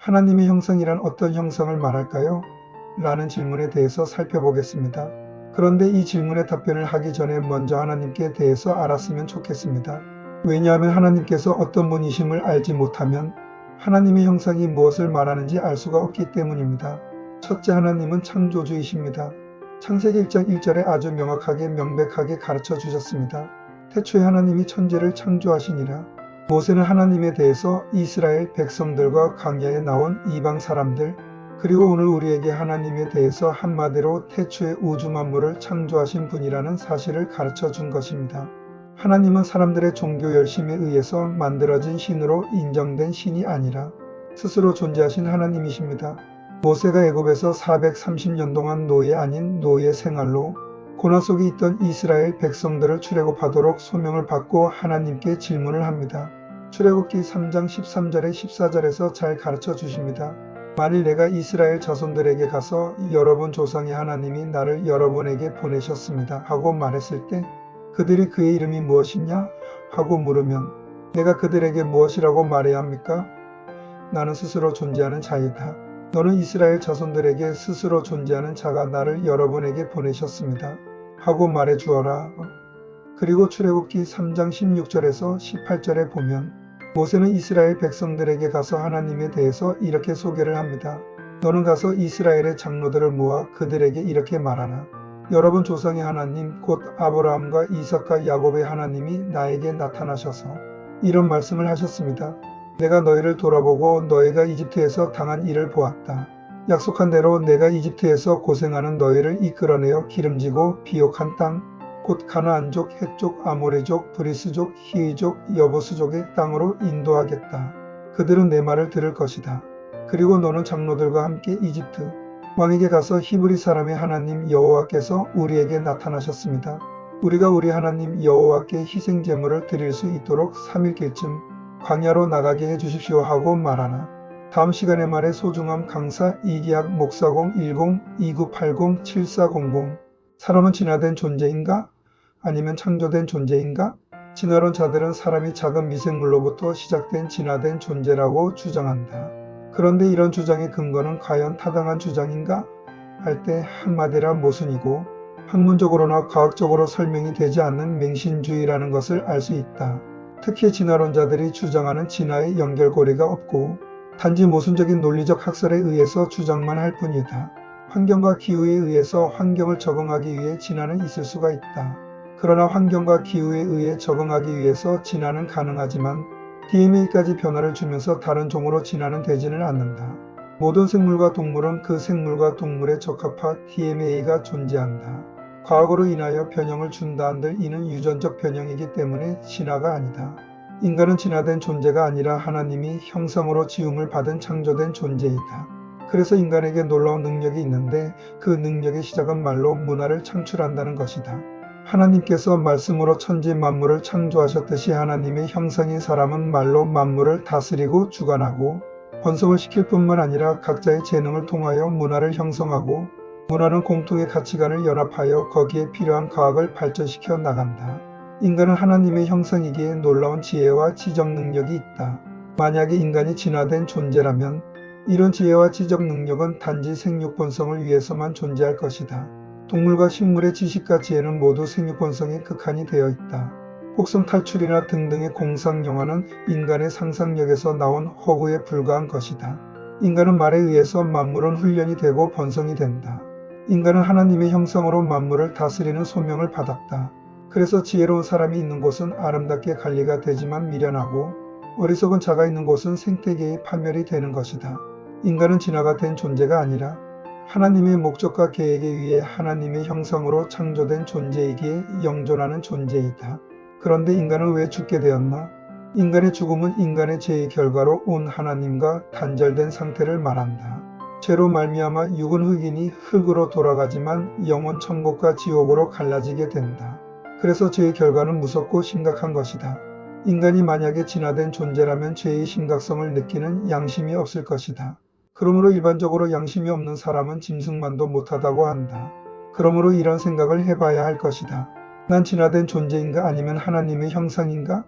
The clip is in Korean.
하나님의 형상이란 어떤 형상을 말할까요? 라는 질문에 대해서 살펴보겠습니다. 그런데 이 질문에 답변을 하기 전에 먼저 하나님께 대해서 알았으면 좋겠습니다. 왜냐하면 하나님께서 어떤 분이심을 알지 못하면 하나님의 형상이 무엇을 말하는지 알 수가 없기 때문입니다. 첫째, 하나님은 창조주이십니다. 창세기 1장 1절에 아주 명확하게 명백하게 가르쳐 주셨습니다. 태초에 하나님이 천지를 창조하시니라. 모세는 하나님에 대해서 이스라엘 백성들과 광야에 나온 이방 사람들, 그리고 오늘 우리에게 하나님에 대해서 한마디로 태초에 우주 만물을 창조하신 분이라는 사실을 가르쳐 준 것입니다. 하나님은 사람들의 종교 열심에 의해서 만들어진 신으로 인정된 신이 아니라 스스로 존재하신 하나님이십니다. 모세가 애굽에서 430년 동안 노예 아닌 노예 생활로 고난 속에 있던 이스라엘 백성들을 출애굽하도록 소명을 받고 하나님께 질문을 합니다. 출애굽기 3장 13절에 14절에서 잘 가르쳐 주십니다. 만일 내가 이스라엘 자손들에게 가서 여러분 조상의 하나님이 나를 여러분에게 보내셨습니다 하고 말했을 때 그들이 그의 이름이 무엇이냐 하고 물으면 내가 그들에게 무엇이라고 말해야 합니까? 나는 스스로 존재하는 자이다. 너는 이스라엘 자손들에게 스스로 존재하는 자가 나를 여러분에게 보내셨습니다 하고 말해 주어라. 그리고 출애굽기 3장 16절에서 18절에 보면 모세는 이스라엘 백성들에게 가서 하나님에 대해서 이렇게 소개를 합니다. 너는 가서 이스라엘의 장로들을 모아 그들에게 이렇게 말하라. 여러분 조상의 하나님 곧 아브라함과 이삭과 야곱의 하나님이 나에게 나타나셔서 이런 말씀을 하셨습니다. 내가 너희를 돌아보고 너희가 이집트에서 당한 일을 보았다. 약속한 대로 내가 이집트에서 고생하는 너희를 이끌어내어 기름지고 비옥한 땅, 곧 가나안족, 헷족, 아모레족, 브리스족, 히위족, 여부스족의 땅으로 인도하겠다. 그들은 내 말을 들을 것이다. 그리고 너는 장로들과 함께 이집트 왕에게 가서 히브리 사람의 하나님 여호와께서 우리에게 나타나셨습니다. 우리가 우리 하나님 여호와께 희생 제물을 드릴 수 있도록 3일길쯤 광야로 나가게 해주십시오 하고 말하나. 다음 시간의 말에 소중함 강사 이기학 목사공 10-2980-7400 사람은 진화된 존재인가? 아니면 창조된 존재인가? 진화론 자들은 사람이 작은 미생물로부터 시작된 진화된 존재라고 주장한다. 그런데 이런 주장의 근거는 과연 타당한 주장인가? 할 때 한마디라 모순이고 학문적으로나 과학적으로 설명이 되지 않는 맹신주의라는 것을 알 수 있다. 특히 진화론자들이 주장하는 진화의 연결고리가 없고 단지 모순적인 논리적 학설에 의해서 주장만 할 뿐이다. 환경과 기후에 의해서 환경을 적응하기 위해 진화는 있을 수가 있다. 그러나 환경과 기후에 의해 적응하기 위해서 진화는 가능하지만 DNA까지 변화를 주면서 다른 종으로 진화는 되지는 않는다. 모든 생물과 동물은 그 생물과 동물에 적합한 DNA가 존재한다. 과학으로 인하여 변형을 준다 한들 이는 유전적 변형이기 때문에 진화가 아니다. 인간은 진화된 존재가 아니라 하나님이 형상으로 지음을 받은 창조된 존재이다. 그래서 인간에게 놀라운 능력이 있는데 그 능력의 시작은 말로 문화를 창출한다는 것이다. 하나님께서 말씀으로 천지 만물을 창조하셨듯이 하나님의 형상인 사람은 말로 만물을 다스리고 주관하고 번성을 시킬 뿐만 아니라 각자의 재능을 통하여 문화를 형성하고 문화는 공통의 가치관을 연합하여 거기에 필요한 과학을 발전시켜 나간다. 인간은 하나님의 형상이기에 놀라운 지혜와 지적 능력이 있다. 만약에 인간이 진화된 존재라면 이런 지혜와 지적 능력은 단지 생육 본성을 위해서만 존재할 것이다. 동물과 식물의 지식과 지혜는 모두 생육 본성의 극한이 되어 있다. 혹성 탈출이나 등등의 공상 영화는 인간의 상상력에서 나온 허구에 불과한 것이다. 인간은 말에 의해서 만물은 훈련이 되고 번성이 된다. 인간은 하나님의 형상으로 만물을 다스리는 소명을 받았다. 그래서 지혜로운 사람이 있는 곳은 아름답게 관리가 되지만 미련하고 어리석은 자가 있는 곳은 생태계의 파멸이 되는 것이다. 인간은 진화가 된 존재가 아니라 하나님의 목적과 계획에 의해 하나님의 형상으로 창조된 존재이기에 영존하는 존재이다. 그런데 인간은 왜 죽게 되었나? 인간의 죽음은 인간의 죄의 결과로 온 하나님과 단절된 상태를 말한다. 죄로 말미암아 육은 흙이니 흙으로 돌아가지만 영혼 천국과 지옥으로 갈라지게 된다. 그래서 죄의 결과는 무섭고 심각한 것이다. 인간이 만약에 진화된 존재라면 죄의 심각성을 느끼는 양심이 없을 것이다. 그러므로 일반적으로 양심이 없는 사람은 짐승만도 못하다고 한다. 그러므로 이런 생각을 해봐야 할 것이다. 난 진화된 존재인가 아니면 하나님의 형상인가?